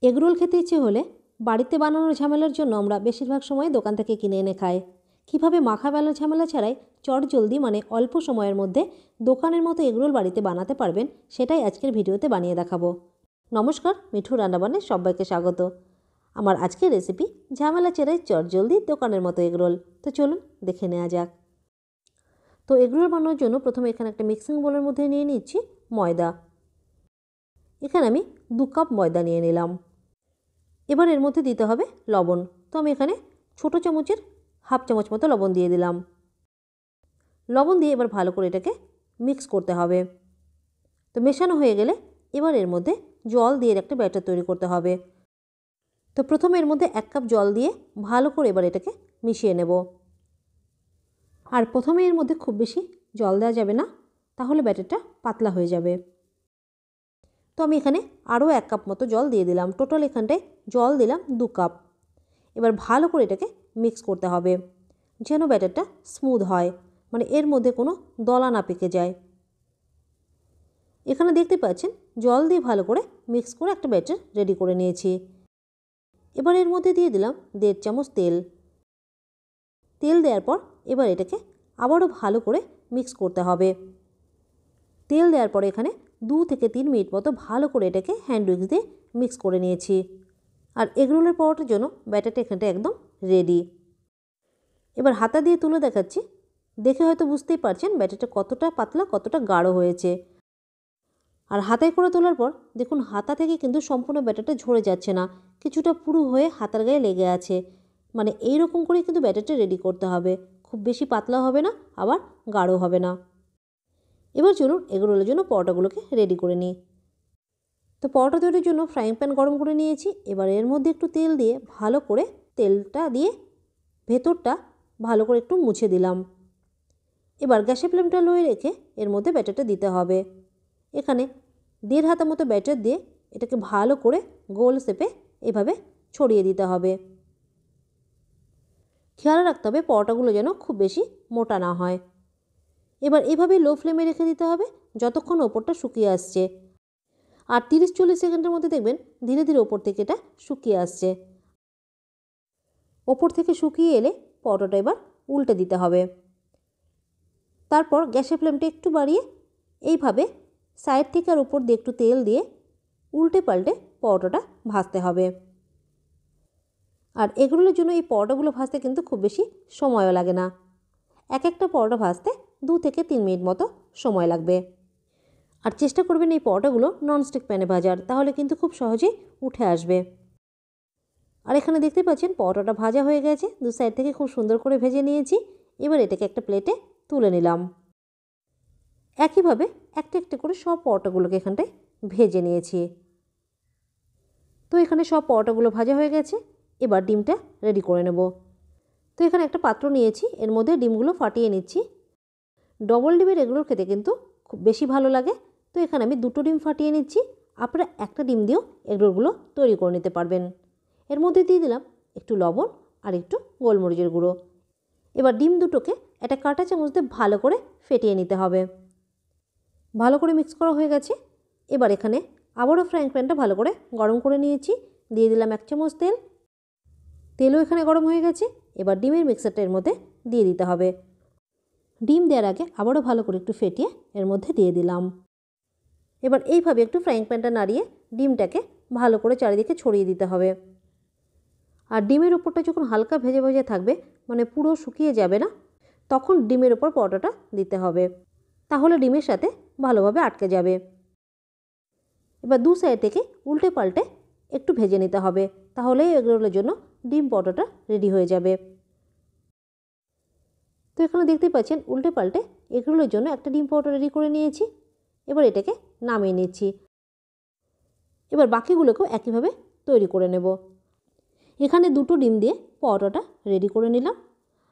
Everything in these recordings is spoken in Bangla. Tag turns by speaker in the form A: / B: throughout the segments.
A: এগরোল খেতে ইচ্ছে হলে বাড়িতে বানানোর ঝামেলার জন্য আমরা বেশিরভাগ সময় দোকান থেকে কিনে এনে খাই। কীভাবে মাখা বেলার ঝামেলা ছাড়াই চটজলদি মানে অল্প সময়ের মধ্যে দোকানের মতো এগরোল বাড়িতে বানাতে পারবেন সেটাই আজকের ভিডিওতে বানিয়ে দেখাবো। নমস্কার, মিঠু রান্নাবান্নে সবাইকে স্বাগত। আমার আজকের রেসিপি ঝামেলা ছাড়াই চটজলদি দোকানের মতো এগরোল। তো চলুন দেখে নেওয়া যাক। তো এগরোল বানানোর জন্য প্রথমে এখানে একটা মিক্সিং বোলের মধ্যে নিয়ে নিচ্ছি ময়দা। এখানে আমি 2 কাপ ময়দা নিয়ে নিলাম। এবার এর মধ্যে দিতে হবে লবণ। তো আমি এখানে ছোটো চামচের হাফ চামচ মতো লবণ দিয়ে দিলাম। লবণ দিয়ে এবার ভালো করে এটাকে মিক্স করতে হবে। তো মেশানো হয়ে গেলে এবার এর মধ্যে জল দিয়ে একটা ব্যাটার তৈরি করতে হবে। তো প্রথমে এর মধ্যে 1 কাপ জল দিয়ে ভালো করে এবার এটাকে মিশিয়ে নেব। আর প্রথমে এর মধ্যে খুব বেশি জল দেওয়া যাবে না, তাহলে ব্যাটারটা পাতলা হয়ে যাবে। তো আমি এখানে আরও 1 কাপ মতো জল দিয়ে দিলাম। টোটাল এখানটায় জল দিলাম 2 কাপ। এবার ভালো করে এটাকে মিক্স করতে হবে যেন ব্যাটারটা স্মুথ হয়, মানে এর মধ্যে কোনো দলা না পেকে যায়। এখানে দেখতে পাচ্ছেন জল দিয়ে ভালো করে মিক্স করে একটা ব্যাটার রেডি করে নিয়েছি। এবার এর মধ্যে দিয়ে দিলাম 1.5 চামচ তেল। তেল দেওয়ার পর এবার এটাকে আবারও ভালো করে মিক্স করতে হবে। তেল দেওয়ার পর এখানে 2 থেকে 3 মিনিট মতো ভালো করে এটাকে হ্যান্ড উইক্স দিয়ে মিক্স করে নিয়েছি। আর এগরোলের পাওয়াটার জন্য ব্যাটারটা এখানটা একদম রেডি। এবার হাতা দিয়ে তুলে দেখাচ্ছি। দেখে হয়তো বুঝতেই পারছেন ব্যাটারটা কতটা পাতলা কতটা গাঢ় হয়েছে। আর হাতায় করে তোলার পর দেখুন হাতা থেকে কিন্তু সম্পূর্ণ ব্যাটারটা ঝরে যাচ্ছে না, কিছুটা পুরু হয়ে হাতার গায়ে লেগে আছে। মানে এই রকম করে কিন্তু ব্যাটারটা রেডি করতে হবে। খুব বেশি পাতলা হবে না, আবার গাঢ় হবে না। এবার চলুন এগরোলের জন্য পরোটাগুলোকে রেডি করে নিই। তো পরোটা তৈরির জন্য ফ্রাইং প্যান গরম করে নিয়েছি। এবার এর মধ্যে একটু তেল দিয়ে ভালো করে তেলটা দিয়ে ভেতরটা ভালো করে একটু মুছে দিলাম। এবার গ্যাসের ফ্লেমটা লোয়ে রেখে এর মধ্যে ব্যাটারটা দিতে হবে। এখানে 1.5 হাতা মতো ব্যাটার দিয়ে এটাকে ভালো করে গোল শেপে এভাবে ছড়িয়ে দিতে হবে। খেয়াল রাখতে হবে পরোটাগুলো যেন খুব বেশি মোটা না হয়। এবার এভাবে লো ফ্লেমে রেখে দিতে হবে যতক্ষণ ওপরটা শুকিয়ে আসছে। আর 30-40 সেকেন্ডের মধ্যে দেখবেন ধীরে ধীরে ওপর থেকে এটা শুকিয়ে আসছে। ওপর থেকে শুকিয়ে এলে পরোটাটা এবার উল্টে দিতে হবে। তারপর গ্যাসের ফ্লেমটা একটু বাড়িয়ে এইভাবে সাইড থেকে আর উপর দিয়ে একটু তেল দিয়ে উল্টে পাল্টে পরোটাটা ভাজতে হবে। আর এগরোলের জন্য এই পরোটাগুলো ভাজতে কিন্তু খুব বেশি সময়ও লাগে না। একটা পরোটা ভাজতে 2 থেকে 3 মিনিট মতো সময় লাগবে। আর চেষ্টা করবেন এই পরোটাগুলো ননস্টিক প্যানে ভাজার, তাহলে কিন্তু খুব সহজেই উঠে আসবে। আর এখানে দেখতে পাচ্ছেন পরোটাটা ভাজা হয়ে গেছে, 2 সাইড থেকে খুব সুন্দর করে ভেজে নিয়েছি। এবার এটাকে একটা প্লেটে তুলে নিলাম। একইভাবে একটা একটা করে সব পরোটাগুলোকে এখানটায় ভেজে নিয়েছি। তো এখানে সব পরোটাগুলো ভাজা হয়ে গেছে। এবার ডিমটা রেডি করে নেব। তো এখানে একটা পাত্র নিয়েছি, এর মধ্যে ডিমগুলো ফাটিয়ে নিচ্ছি। ডবল ডিমের এগরোল খেতে কিন্তু খুব বেশি ভালো লাগে। তো এখানে আমি 2টো ডিম ফাটিয়ে নিচ্ছি। আপনারা একটা ডিম দিয়েও এগরোলগুলো তৈরি করে নিতে পারবেন। এর মধ্যে দিয়ে দিলাম একটু লবণ আর একটু গোলমরিচের গুঁড়ো। এবার ডিম দুটোকে একটা কাঁটা চামচ দিয়ে ভালো করে ফেটিয়ে নিতে হবে। ভালো করে মিক্স করা হয়ে গেছে। এবার এখানে আবারও ফ্রাইং প্যানটা ভালো করে গরম করে নিয়েছি। দিয়ে দিলাম 1 চামচ তেল। তেলও এখানে গরম হয়ে গেছে। এবার ডিমের মিক্সারটা এর মধ্যে দিয়ে দিতে হবে। ডিম দেওয়ার আগে আবারও ভালো করে একটু ফেটিয়ে এর মধ্যে দিয়ে দিলাম। এবার এইভাবে একটু ফ্রাইং প্যানটা নাড়িয়ে ডিমটাকে ভালো করে চারিদিকে ছড়িয়ে দিতে হবে। আর ডিমের ওপরটা যখন হালকা ভেজে ভেজে থাকবে, মানে পুরো শুকিয়ে যাবে না, তখন ডিমের ওপর পরোটাটা দিতে হবে, তাহলে ডিমের সাথে ভালোভাবে আটকে যাবে। এবার 2 সাইড থেকে উল্টে পাল্টে একটু ভেজে নিতে হবে, তাহলেই এগরোলের জন্য ডিম পরোটাটা রেডি হয়ে যাবে। তো এখানে দেখতে পাচ্ছেন উল্টে পাল্টে এগরোলের জন্য একটা ডিম পরোটা রেডি করে নিয়েছি। এবার এটাকে নামিয়ে নিচ্ছি। এবার বাকিগুলোকেও একইভাবে তৈরি করে নেব। এখানে 2টো ডিম দিয়ে পরোটাটা রেডি করে নিলাম,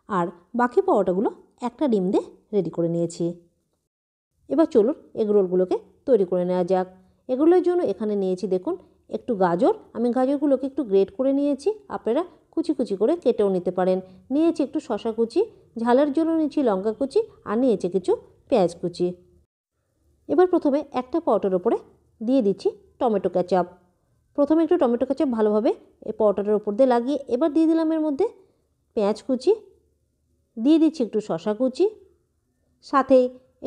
A: আর বাকি পরোটাগুলো একটা ডিম দিয়ে রেডি করে নিয়েছি। এবার চলুন এগরোলগুলোকে তৈরি করে নেওয়া যাক। এগরোলের জন্য এখানে নিয়েছি দেখুন একটু গাজর। আমি গাজরগুলোকে একটু গ্রেট করে নিয়েছি, আপনারা কুচি কুচি করে কেটেও নিতে পারেন। নিয়েছি একটু শসা কুচি, ঝালের জন্য নিয়েছি লঙ্কা কুচি, আর নিয়েছি কিছু পেঁয়াজ কুচি। এবার প্রথমে একটা পরোটার ওপরে দিয়ে দিচ্ছি টমেটো কেচাপ। প্রথমে একটু টমেটো কেচাপ ভালোভাবে এই পরোটাটার উপর দিয়ে লাগিয়ে এবার দিয়ে দিলাম এর মধ্যে পেঁয়াজ কুচি, দিয়ে দিচ্ছি একটু শসা কুচি, সাথে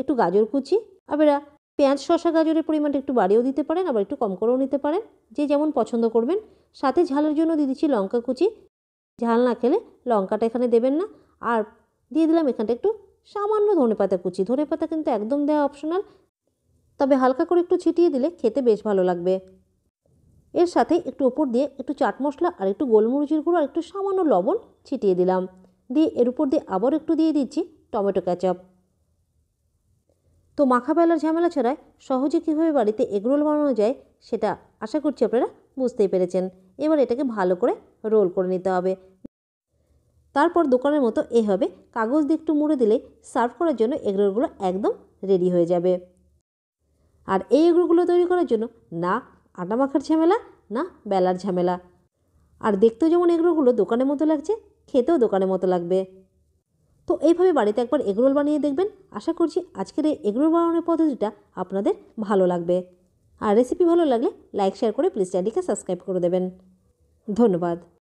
A: একটু গাজর কুচি। আপনারা পেঁয়াজ শসা গাজরের পরিমাণটা একটু বাড়িয়েও দিতে পারেন, আবার একটু কম করেও নিতে পারেন, যে যেমন পছন্দ করবেন। সাথে ঝালের জন্য দিয়ে দিচ্ছি লঙ্কা কুচি, ঝাল না খেলে লঙ্কাটা এখানে দেবেন না। আর দিয়ে দিলাম এখানটা একটু সামান্য ধনেপাতা কুচি। ধনেপাতা কিন্তু একদম দেওয়া অপশনাল, তবে হালকা করে একটু ছিটিয়ে দিলে খেতে বেশ ভালো লাগবে। এর সাথে একটু ওপর দিয়ে একটু চাট মশলা আর একটু গোলমরিচের গুঁড়ো আর একটু সামান্য লবণ ছিটিয়ে দিলাম। দিয়ে এর উপর দিয়ে আবার একটু দিয়ে দিচ্ছি টমেটো কেচাপ। তো মাখা বেলার ঝামেলা ছাড়াই সহজে কীভাবে বাড়িতে এগরোল বানানো যায় সেটা আশা করছি আপনারা বুঝতেই পেরেছেন। এবার এটাকে ভালো করে রোল করে নিতে হবে। তারপর দোকানের মতো এভাবে কাগজ দিয়ে একটু মুড়ে দিলেই সার্ভ করার জন্য এগরোলগুলো একদম রেডি হয়ে যাবে। আর এই এগরোলগুলো তৈরি করার জন্য না আটা মাখার ঝামেলা, না বেলার ঝামেলা। আর দেখতেও যেমন এগরোলগুলো দোকানের মতো লাগছে, খেতেও দোকানের মতো লাগবে। তো এইভাবে বাড়িতে একবার এগরোল বানিয়ে দেখবেন। আশা করছি আজকের এই এগরোল বানানোর পদ্ধতিটা আপনাদের ভালো লাগবে। আর রেসিপি ভালো লাগলে লাইক শেয়ার করে প্লিজ চ্যানেলটিকে সাবস্ক্রাইব করে দেবেন। ধন্যবাদ।